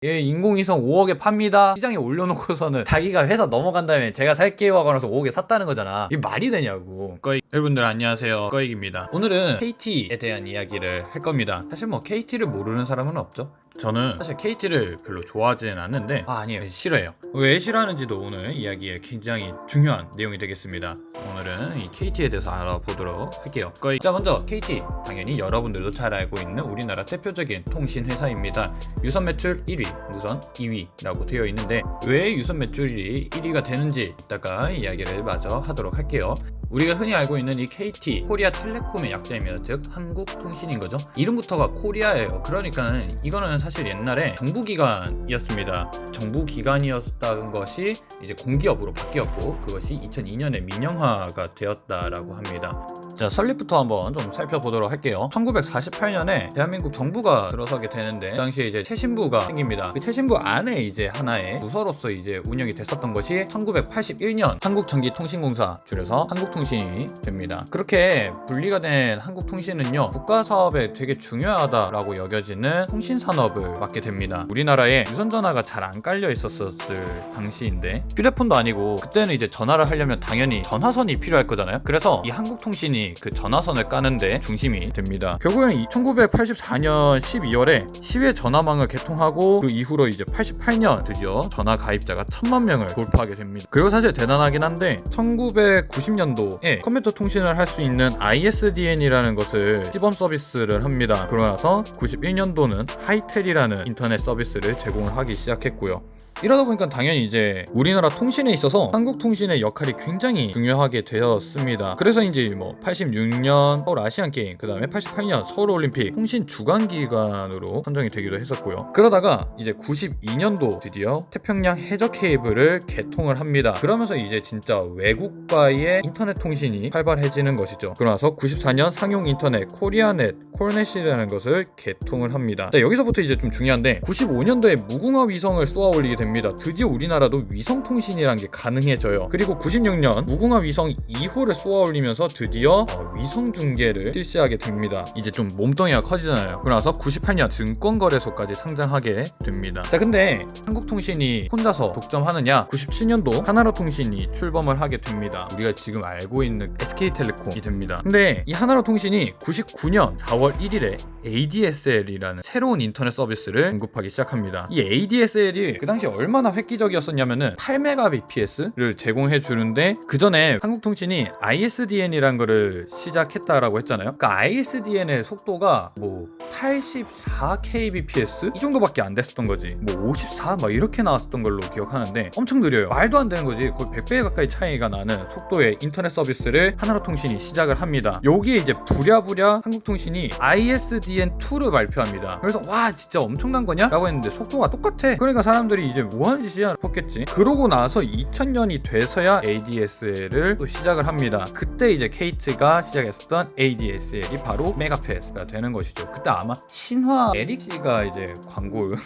인공위성 5억에 팝니다 시장에 올려놓고서는 자기가 회사 넘어간 다음에 제가 살게요 하고 나서 5억에 샀다는 거잖아. 이게 말이 되냐고. 여러분들 안녕하세요, 꺼익입니다. 오늘은 KT에 대한 이야기를 할 겁니다. 사실 뭐 KT를 모르는 사람은 없죠. 저는 사실 KT를 별로 좋아하지는 않는데 아니에요, 싫어해요. 왜 싫어하는지도 오늘 이야기에 굉장히 중요한 내용이 되겠습니다. 오늘은 이 KT에 대해서 알아보도록 할게요. 자, 먼저 KT, 당연히 여러분들도 잘 알고 있는 우리나라 대표적인 통신회사입니다. 유선 매출 1위, 무선 2위라고 되어 있는데 왜 유선 매출이 1위가 되는지 이따가 이야기를 마저 하도록 할게요. 우리가 흔히 알고 있는 이 KT, 코리아 텔레콤의 약자입니다. 즉 한국통신인 거죠. 이름부터가 코리아예요. 그러니까는 이거는 사실 옛날에 정부기관이었습니다. 정부기관이었다는 것이 이제 공기업으로 바뀌었고 그것이 2002년에 민영화가 되었다라고 합니다. 자, 설립부터 한번 좀 살펴보도록 할게요. 1948년에 대한민국 정부가 들어서게 되는데 그 당시에 이제 최신부가 생깁니다. 그 최신부 안에 이제 하나의 부서로서 이제 운영이 됐었던 것이 1981년 한국전기통신공사, 줄여서 한국통신이 됩니다. 그렇게 분리가 된 한국통신은요, 국가사업에 되게 중요하다라고 여겨지는 통신산업을 맡게 됩니다. 우리나라에 유선전화가 잘 안 깔려 있었을 당시인데 휴대폰도 아니고 그때는 이제 전화를 하려면 당연히 전화선이 필요할 거잖아요. 그래서 이 한국통신이 그 전화선을 까는데 중심이 됩니다. 결국에는 1984년 12월에 시외 전화망을 개통하고 그 이후로 이제 88년 드디어 전화 가입자가 1000만 명을 돌파하게 됩니다. 그리고 사실 대단하긴 한데 1990년도에 컴퓨터 통신을 할 수 있는 ISDN이라는 것을 시범 서비스를 합니다. 그러고 나서 91년도는 하이텔이라는 인터넷 서비스를 제공을 하기 시작했고요. 이러다 보니까 당연히 이제 우리나라 통신에 있어서 한국통신의 역할이 굉장히 중요하게 되었습니다. 그래서 이제 뭐 86년 서울 아시안 게임, 그 다음에 88년 서울 올림픽 통신 주관기관으로 선정이 되기도 했었고요. 그러다가 이제 92년도 드디어 태평양 해저 케이블을 개통을 합니다. 그러면서 이제 진짜 외국과의 인터넷 통신이 활발해지는 것이죠. 그러나서 94년 상용 인터넷 코리아넷 콜넷이라는 것을 개통을 합니다. 자, 여기서부터 이제 좀 중요한데 95년도에 무궁화 위성을 쏘아 올리게 됩니다. 드디어 우리나라도 위성통신이란 게 가능해져요. 그리고 96년 무궁화 위성 2호를 쏘아 올리면서 드디어 위성 중계를 실시하게 됩니다. 이제 좀 몸뚱이가 커지잖아요. 그러나서 98년 증권거래소까지 상장하게 됩니다. 자, 근데 한국통신이 혼자서 독점하느냐? 97년도 하나로통신이 출범을 하게 됩니다. 우리가 지금 알고 있는 SK텔레콤이 됩니다. 근데 이 하나로통신이 99년 4월 1일에 ADSL이라는 새로운 인터넷 서비스를 공급하기 시작합니다. 이 ADSL이 그 당시 얼마나 획기적이었었냐면은 8Mbps를 제공해 주는데 그 전에 한국통신이 ISDN이란 거를 시작했다라고 했잖아요. 그 ISDN의 속도가 뭐 84kbps 이 정도밖에 안 됐었던 거지. 뭐 54 막 이렇게 나왔었던 걸로 기억하는데 엄청 느려요. 말도 안 되는 거지. 거의 100배 가까이 차이가 나는 속도의 인터넷 서비스를 하나로통신이 시작을 합니다. 여기에 이제 부랴부랴 한국통신이 ISDN2를 발표합니다. 그래서 와, 진짜 엄청난 거냐? 라고 했는데 속도가 똑같아. 그러니까 사람들이 이제 뭐하는 짓이야 싶었겠지. 그러고 나서 2000년이 돼서야 ADSL을 또 시작을 합니다. 그때 이제 KT가 시작했었던 ADSL이 바로 메가패스가 되는 것이죠. 그때 아마 신화 에릭씨가 이제 광고를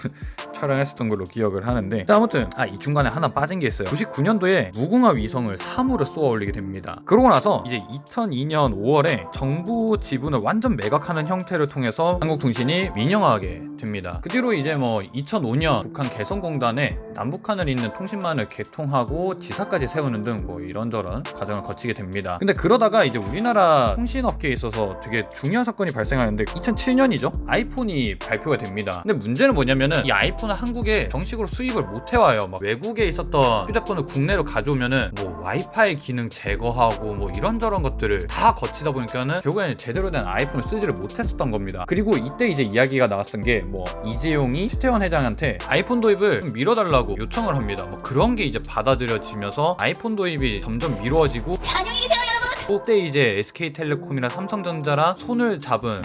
촬영했었던 걸로 기억을 하는데, 자, 아무튼 이 중간에 하나 빠진 게 있어요. 99년도에 무궁화 위성을 3으로 쏘아 올리게 됩니다. 그러고 나서 이제 2002년 5월에 정부 지분을 완전 매각하는 형태를 통해서 한국통신이 민영화하게 됩니다. 그 뒤로 이제 뭐 2005년 북한 개성공단에 남북한을 잇는 통신망을 개통하고 지사까지 세우는 등 뭐 이런저런 과정을 거치게 됩니다. 근데 그러다가 이제 우리나라 통신업계에 있어서 되게 중요한 사건이 발생하는데 2007년이죠. 아이폰이 발표가 됩니다. 근데 문제는 뭐냐면은 이 아이폰을 한국에 정식으로 수입을 못 해와요. 막 외국에 있었던 휴대폰을 국내로 가져오면은 뭐 와이파이 기능 제거하고 뭐 이런저런 것들을 다 거치다 보니까는 결국에는 제대로 된 아이폰을 쓰지를 못했었던 겁니다. 그리고 이때 이제 이야기가 나왔던 게 뭐 이재용이 최태원 회장한테 아이폰 도입을 좀 미뤄달라고 요청을 합니다. 뭐 그런 게 이제 받아들여지면서 아이폰 도입이 점점 미뤄지고, 안녕히 계세요 여러분. 그때 이제 SK텔레콤이나 삼성전자랑 손을 잡은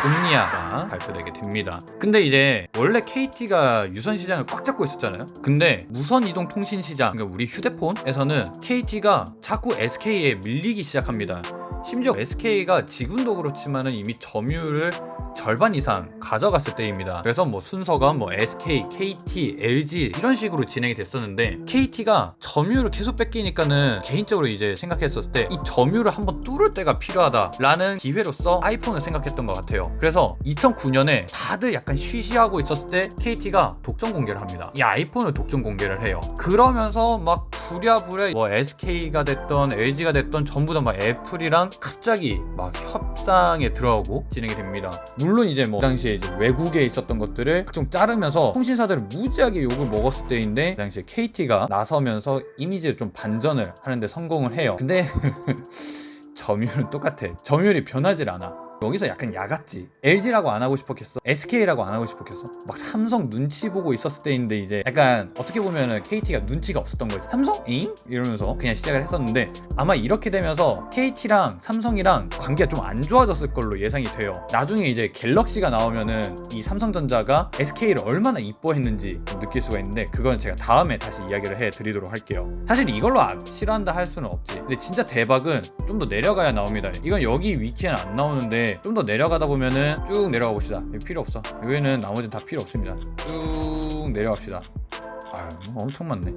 옴니아가 발표되게 됩니다. 근데 이제 원래 KT가 유선 시장을 꽉 잡고 있었잖아요. 근데 무선 이동 통신 시장, 그러니까 우리 휴대폰에서는 KT가 자꾸 SK에 밀리기 시작합니다. 심지어 SK가 지금도 그렇지만은 이미 점유율을 절반 이상 가져갔을 때입니다. 그래서 뭐 순서가 뭐 SK, KT, LG 이런 식으로 진행이 됐었는데 KT가 점유율을 계속 뺏기니까는 개인적으로 이제 생각했었을 때 이 점유율을 한번 뚫을 때가 필요하다라는 기회로서 아이폰을 생각했던 것 같아요. 그래서 2009년에 다들 약간 쉬쉬하고 있었을 때 KT가 독점 공개를 합니다. 이 아이폰을 독점 공개를 해요. 그러면서 막 부랴부랴 뭐 SK가 됐던 LG가 됐던 전부 다 막 애플이랑 갑자기 막 협상에 들어가고 진행이 됩니다. 물론 이제 뭐 그 당시에 이제 외국에 있었던 것들을 좀 자르면서 통신사들을 무지하게 욕을 먹었을 때인데 그 당시에 KT가 나서면서 이미지를 좀 반전을 하는데 성공을 해요. 근데 점유율은 똑같아. 점유율이 변하질 않아. 여기서 약간 야같지. LG라고 안 하고 싶었겠어? SK라고 안 하고 싶었겠어? 막 삼성 눈치 보고 있었을 때인데 이제 약간 어떻게 보면은 KT가 눈치가 없었던 거지. 삼성? 잉? 이러면서 그냥 시작을 했었는데 아마 이렇게 되면서 KT랑 삼성이랑 관계가 좀 안 좋아졌을 걸로 예상이 돼요. 나중에 이제 갤럭시가 나오면은 이 삼성전자가 SK를 얼마나 이뻐했는지 느낄 수가 있는데 그건 제가 다음에 다시 이야기를 해드리도록 할게요. 사실 이걸로 싫어한다 할 수는 없지. 근데 진짜 대박은 좀 더 내려가야 나옵니다. 이건 여기 위키에는 안 나오는데 좀 더 내려가다 보면은 쭉 내려가 봅시다. 여기 필요 없어. 여기는 나머지는 다 필요 없습니다. 쭉 내려갑시다. 아유, 엄청 많네.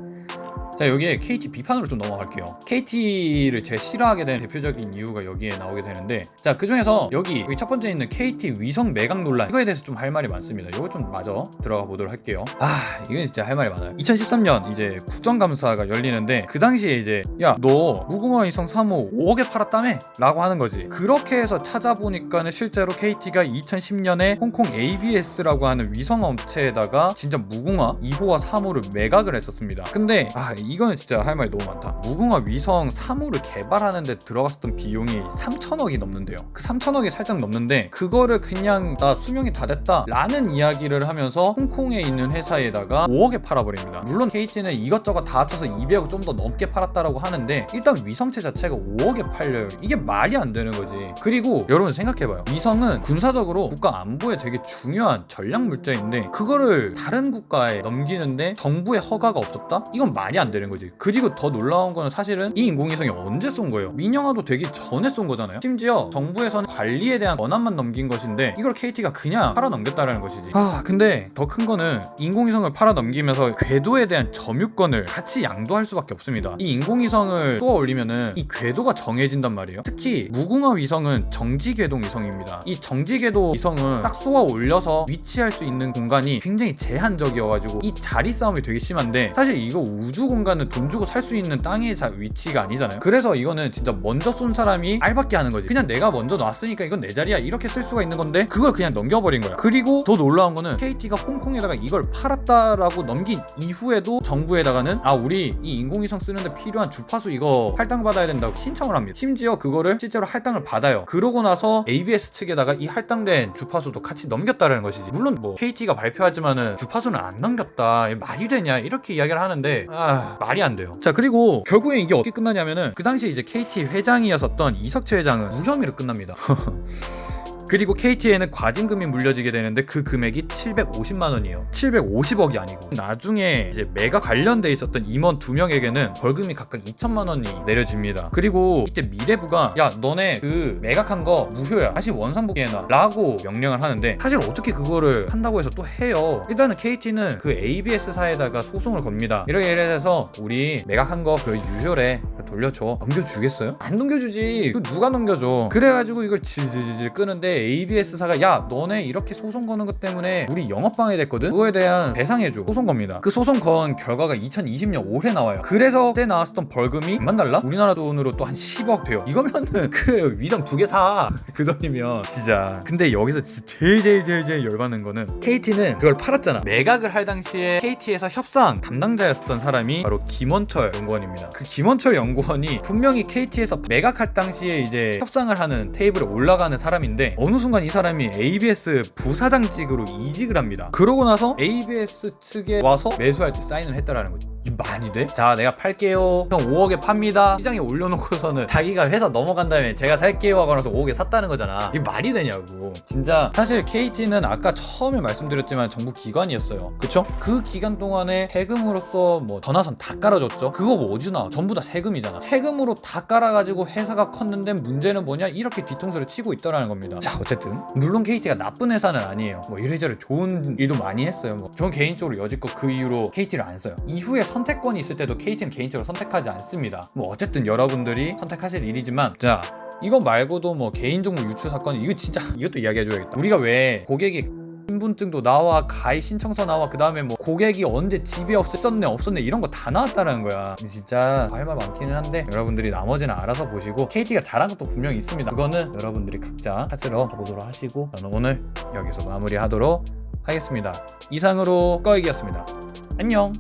자, 여기에 KT 비판으로 좀 넘어갈게요. KT를 제일 싫어하게 된 대표적인 이유가 여기에 나오게 되는데, 자, 그 중에서 여기 첫 번째 있는 KT 위성 매각 논란, 이거에 대해서 좀 할 말이 많습니다. 이거 좀 마저 들어가 보도록 할게요. 이건 진짜 할 말이 많아요. 2013년 이제 국정감사가 열리는데 그 당시에 이제 야, 너 무궁화 위성 3호 5억에 팔았다며? 라고 하는 거지. 그렇게 해서 찾아보니까는 실제로 KT가 2010년에 홍콩 ABS라고 하는 위성 업체에다가 진짜 무궁화 2호와 3호를 매각을 했었습니다. 근데 이거는 진짜 할 말이 너무 많다. 무궁화 위성 3호를 개발하는데 들어갔었던 비용이 3천억이 넘는데요. 그 3천억이 살짝 넘는데 그거를 그냥 나 수명이 다 됐다 라는 이야기를 하면서 홍콩에 있는 회사에다가 5억에 팔아버립니다. 물론 KT는 이것저것 다 합쳐서 200억 좀 더 넘게 팔았다라고 하는데 일단 위성체 자체가 5억에 팔려요. 이게 말이 안 되는 거지. 그리고 여러분 생각해봐요. 위성은 군사적으로 국가 안보에 되게 중요한 전략 물자인데 그거를 다른 국가에 넘기는데 정부의 허가가 없었다? 이건 말이 안 되는 거지. 그리고 더 놀라운 거는 사실은 이 인공위성이 언제 쏜 거예요? 민영화도 되기 전에 쏜 거잖아요. 심지어 정부에서는 관리에 대한 권한만 넘긴 것인데 이걸 KT가 그냥 팔아 넘겼다라는 것이지. 근데 더 큰 거는 인공위성을 팔아 넘기면서 궤도에 대한 점유권을 같이 양도할 수밖에 없습니다. 이 인공위성을 쏘아 올리면은 이 궤도가 정해진단 말이에요. 특히 무궁화 위성은 정지궤동 위성입니다. 이 정지궤도 위성은 딱 쏘아 올려서 위치할 수 있는 공간이 굉장히 제한적이어가지고 이 자리 싸움이 되게 심한데 사실 이거 우주 공간은 돈 주고 살 수 있는 땅의 위치가 아니잖아요. 그래서 이거는 진짜 먼저 쏜 사람이 알받게 하는 거지. 그냥 내가 먼저 놨으니까 이건 내 자리야 이렇게 쓸 수가 있는 건데 그걸 그냥 넘겨버린 거야. 그리고 더 놀라운 거는 KT가 홍콩에다가 이걸 팔았다라고 넘긴 이후에도 정부에다가는 우리 이 인공위성 쓰는데 필요한 주파수 이거 할당받아야 된다고 신청을 합니다. 심지어 그거를 실제로 할당을 받아요. 그러고 나서 ABS 측에다가 이 할당된 주파수도 같이 넘겼다라는 것이지. 물론 뭐 KT가 발표하지만은 주파수는 안 넘겼다. 말이 되냐 이렇게 이야기를 하는데 말이 안 돼요. 자, 그리고 결국에 이게 어떻게 끝나냐면은 그 당시 이제 KT 회장이었었던 이석채 회장은 무혐의로 끝납니다. 그리고 KT에는 과징금이 물려지게 되는데 그 금액이 750만 원이에요. 750억이 아니고. 나중에 이제 매각 관련돼 있었던 임원 2명에게는 벌금이 각각 2천만 원이 내려집니다. 그리고 이때 미래부가 야, 너네 그 매각한 거 무효야. 다시 원상복귀해놔 라고 명령을 하는데 사실 어떻게 그거를 한다고 해서 또 해요. 일단은 KT는 그 ABS사에다가 소송을 겁니다. 이렇게 해서 우리 매각한 거 그 유효래. 돌려줘. 넘겨주겠어요? 안 넘겨주지. 그 누가 넘겨줘. 그래가지고 이걸 질질질 끄는데 ABS사가 야, 너네 이렇게 소송 거는 것 때문에 우리 영업방해됐거든? 그거에 대한 배상해줘. 소송 겁니다. 그 소송 건 결과가 2020년 올해 나와요. 그래서 그때 나왔었던 벌금이 100만 달러? 우리나라 돈으로 또 한 10억 돼요. 이거면은 그 위성 2개 사. 그 돈이면 진짜. 근데 여기서 진짜 제일 열받는 거는 KT는 그걸 팔았잖아. 매각을 할 당시에 KT에서 협상 담당자였었던 사람이 바로 김원철 연구원입니다. 그 김원철 연구원이 분명히 KT에서 매각할 당시에 이제 협상을 하는 테이블에 올라가는 사람인데 어느 순간 이 사람이 ABS 부사장직으로 이직을 합니다. 그러고 나서 ABS 측에 와서 매수할 때 사인을 했다라는 거죠. 이 말이 돼? 자, 내가 팔게요. 형 5억에 팝니다. 시장에 올려놓고서는 자기가 회사 넘어간 다음에 제가 살게요 하고 나서 5억에 샀다는 거잖아. 이게 말이 되냐고. 진짜 사실 KT는 아까 처음에 말씀드렸지만 정부 기관이었어요. 그쵸? 그 기간 동안에 세금으로서 뭐 전화선 다 깔아줬죠. 그거 뭐 어디서 나와? 전부 다 세금이잖아. 세금으로 다 깔아가지고 회사가 컸는데 문제는 뭐냐? 이렇게 뒤통수를 치고 있더라는 겁니다. 자, 어쨌든 물론 KT가 나쁜 회사는 아니에요. 뭐 이래저래 좋은 일도 많이 했어요. 뭐 저는 개인적으로 여지껏 그 이후로 KT를 안 써요. 이후에 선택권이 있을 때도 KT는 개인적으로 선택하지 않습니다. 뭐 어쨌든 여러분들이 선택하실 일이지만, 자, 이거 말고도 뭐 개인정보 유출 사건, 이거 진짜 이것도 이야기해줘야겠다. 우리가 왜 고객이 신분증도 나와, 가입 신청서 나와, 그 다음에 뭐 고객이 언제 집에 없었네 이런 거 다 나왔다는 거야. 진짜 할 말 많기는 한데 여러분들이 나머지는 알아서 보시고, KT가 잘한 것도 분명히 있습니다. 그거는 여러분들이 각자 찾으러 가보도록 하시고, 저는 오늘 여기서 마무리하도록 하겠습니다. 이상으로 꺼이기였습니다. 안녕.